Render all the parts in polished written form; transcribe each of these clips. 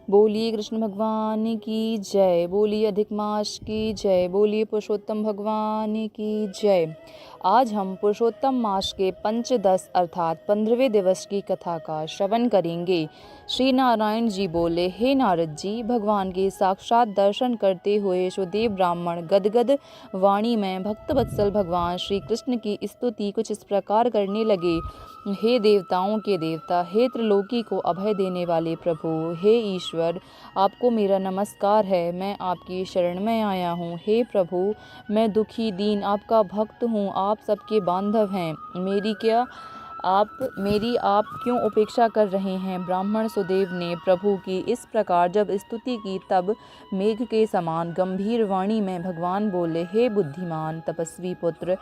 बोलिए कृष्ण भगवान की जय। बोलिए अधिक मास की जय। बोलिए पुरुषोत्तम भगवान की जय। आज हम पुरुषोत्तम मास के पंचदश अर्थात 15वें दिवस की कथा का श्रवण करेंगे। श्री नारायण जी बोले, हे नारद जी, भगवान के साक्षात दर्शन करते हुए सुदेव ब्राह्मण गदगद वाणी में भक्तवत्सल भगवान श्री कृष्ण की स्तुति कुछ इस प्रकार करने लगे। हे देवताओं के देवता, हे त्रिलोकी को अभय देने वाले प्रभु, हे ईश्वर, आपको मेरा नमस्कार है। मैं आपकी शरण में आया हूँ। हे प्रभु, मैं दुखी दीन आपका भक्त हूँ। आप सबके बांधव हैं। मेरी आप क्यों उपेक्षा कर रहे हैं? ब्राह्मण सुदेव ने प्रभु की इस प्रकार जब स्तुति की, तब मेघ के समान गंभीर वाणी में भगवान बोले, हे बुद्धिमान तपस्वी पुत्र,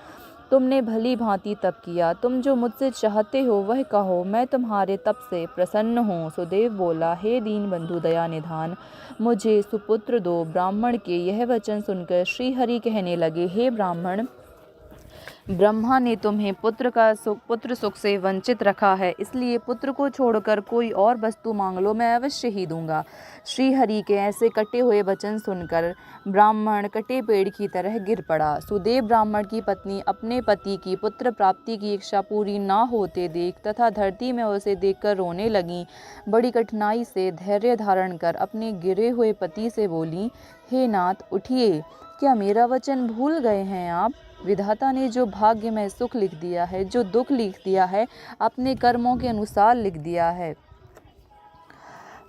तुमने भली भांति तप किया। तुम जो मुझसे चाहते हो वह कहो, मैं तुम्हारे तप से प्रसन्न हूँ। सुदेव बोला, हे दीन बंधु दया निधान, मुझे सुपुत्र दो। ब्राह्मण के यह वचन सुनकर श्रीहरि कहने लगे, हे ब्राह्मण, ब्रह्मा ने तुम्हें पुत्र सुख से वंचित रखा है, इसलिए पुत्र को छोड़कर कोई और वस्तु मांग लो, मैं अवश्य ही दूंगा। श्री हरि के ऐसे कटे हुए वचन सुनकर ब्राह्मण कटे पेड़ की तरह गिर पड़ा। सुदेव ब्राह्मण की पत्नी अपने पति की पुत्र प्राप्ति की इच्छा पूरी न होते देख तथा धरती में उसे देखकर रोने लगी। बड़ी कठिनाई से धैर्य धारण कर अपने गिरे हुए पति से बोली, हे नाथ उठिए, क्या मेरा वचन भूल गए हैं आप? विधाता ने जो भाग्य में सुख लिख दिया है, जो दुख लिख दिया है, अपने कर्मों के अनुसार लिख दिया है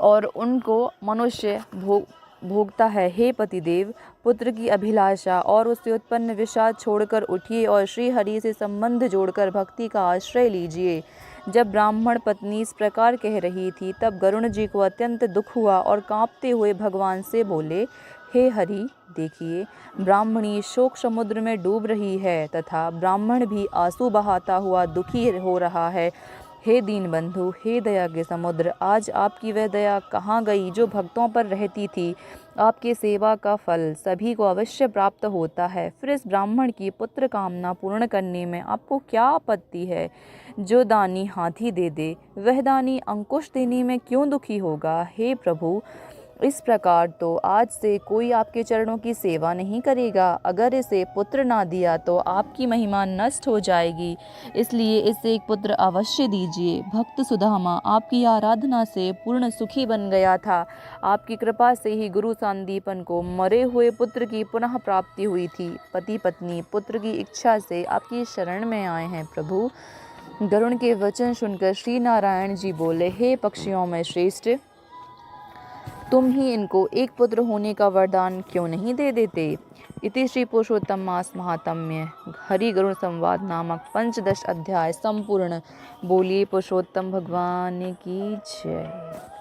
और उनको मनुष्य भोगता है। हे पतिदेव, पुत्र की अभिलाषा और उससे उत्पन्न विषाद छोड़कर उठिए और श्री हरि से संबंध जोड़कर भक्ति का आश्रय लीजिए। जब ब्राह्मण पत्नी इस प्रकार कह रही थी, तब गरुण जी को अत्यंत दुख हुआ और कांपते हुए भगवान से बोले, हे हरि, देखिए, ब्राह्मणी शोक समुद्र में डूब रही है तथा ब्राह्मण भी आंसू बहाता हुआ दुखी हो रहा है। हे दीन बंधु, हे दया के समुद्र, आज आपकी वह दया कहाँ गई जो भक्तों पर रहती थी? आपके सेवा का फल सभी को अवश्य प्राप्त होता है, फिर इस ब्राह्मण की पुत्र कामना पूर्ण करने में आपको क्या आपत्ति है? जो दानी हाथी दे दे, वह दानी अंकुश देने में क्यों दुखी होगा? हे प्रभु, इस प्रकार तो आज से कोई आपके चरणों की सेवा नहीं करेगा। अगर इसे पुत्र ना दिया तो आपकी महिमा नष्ट हो जाएगी, इसलिए इसे एक पुत्र अवश्य दीजिए। भक्त सुदामा आपकी आराधना से पूर्ण सुखी बन गया था। आपकी कृपा से ही गुरु सांदीपन को मरे हुए पुत्र की पुनः प्राप्ति हुई थी। पति पत्नी पुत्र की इच्छा से आपकी शरण में आए हैं प्रभु। गरुण के वचन सुनकर श्री नारायण जी बोले, हे पक्षियों में श्रेष्ठ, तुम ही इनको एक पुत्र होने का वरदान क्यों नहीं दे देते? इति श्री पुरुषोत्तम मास महात्म्य हरि गरुड़ संवाद नामक 15 अध्याय संपूर्ण। बोलिए पुरुषोत्तम भगवान की जय।